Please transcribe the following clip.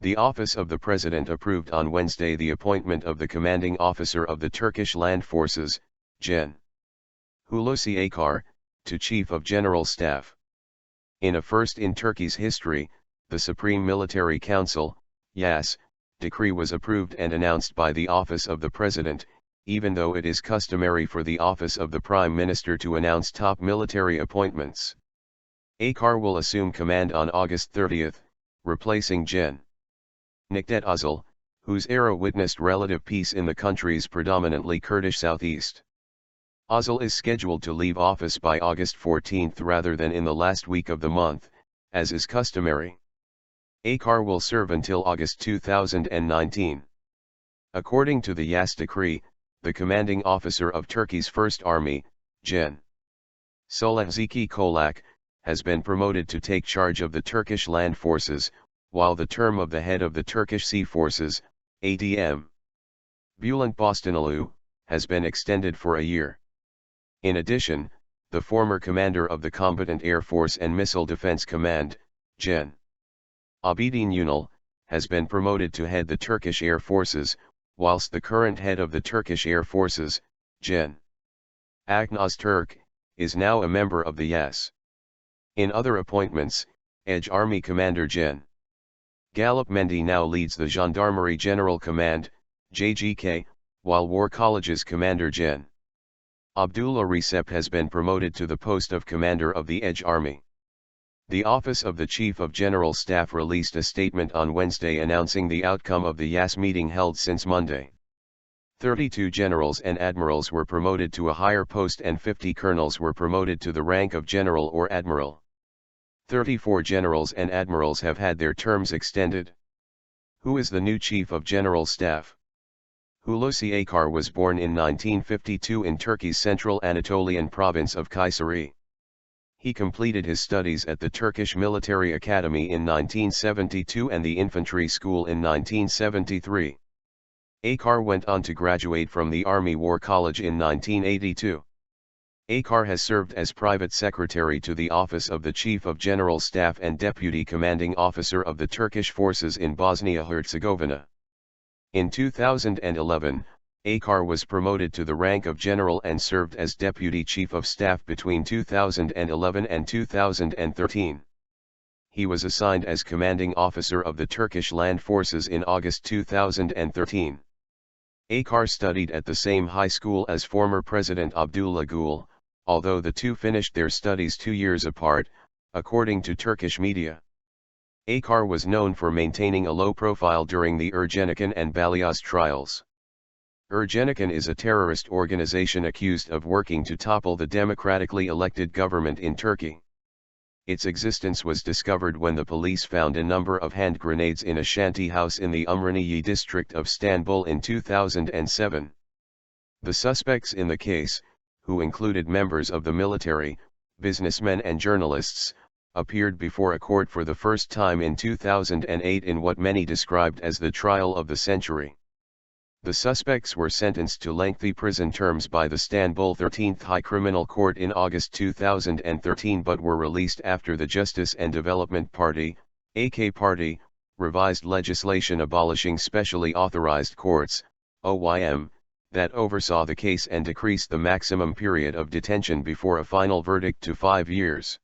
The Office of the President approved on Wednesday the appointment of the commanding officer of the Turkish Land Forces, Gen. Hulusi Akar, to Chief of General Staff. In a first in Turkey's history, the Supreme Military Council, YAS, decree was approved and announced by the Office of the President, even though it is customary for the Office of the Prime Minister to announce top military appointments. Akar will assume command on August 30, replacing Gen. Necdet Özel, whose era witnessed relative peace in the country's predominantly Kurdish Southeast. Özel is scheduled to leave office by August 14 rather than in the last week of the month, as is customary. Akar will serve until August 2019. According to the YAS decree, the commanding officer of Turkey's First Army, Gen. Salih Zeki Çolak, has been promoted to take charge of the Turkish Land Forces, while the term of the head of the Turkish Sea Forces, ADM, Bülent Bostanoğlu, has been extended for a year. In addition, the former commander of the Combatant Air Force and Missile Defense Command, Gen. Abidin Ünal, has been promoted to head the Turkish Air Forces, whilst the current head of the Turkish Air Forces, Gen. Akın Öztürk, is now a member of the YAS. In other appointments, Edge Army Commander Gen. Galip Mendy now leads the Gendarmerie General Command, JGK, while War College's Commander Gen. Abdullah Recep has been promoted to the post of Commander of the Edge Army. The Office of the Chief of General Staff released a statement on Wednesday announcing the outcome of the YAS meeting held since Monday. 32 generals and admirals were promoted to a higher post and 50 colonels were promoted to the rank of general or admiral. 34 generals and admirals have had their terms extended. Who is the new Chief of General Staff? Hulusi Akar was born in 1952 in Turkey's central Anatolian province of Kayseri. He completed his studies at the Turkish Military Academy in 1972 and the Infantry School in 1973. Akar went on to graduate from the Army War College in 1982. Akar has served as Private Secretary to the Office of the Chief of General Staff and Deputy Commanding Officer of the Turkish Forces in Bosnia-Herzegovina. In 2011, Akar was promoted to the rank of General and served as Deputy Chief of Staff between 2011 and 2013. He was assigned as Commanding Officer of the Turkish Land Forces in August 2013. Akar studied at the same high school as former President Abdullah Gül, although the two finished their studies 2 years apart, according to Turkish media. Akar was known for maintaining a low profile during the Ergenekon and Balyaz trials. Ergenekon is a terrorist organization accused of working to topple the democratically elected government in Turkey. Its existence was discovered when the police found a number of hand grenades in a shanty house in the Umraniye district of Istanbul in 2007. The suspects in the case, who included members of the military, businessmen and journalists, appeared before a court for the first time in 2008 in what many described as the trial of the century. The suspects were sentenced to lengthy prison terms by the Istanbul 13th High Criminal Court in August 2013 but were released after the Justice and Development Party, AK Party, revised legislation abolishing specially authorized courts, OYM, that oversaw the case and decreased the maximum period of detention before a final verdict to 5 years.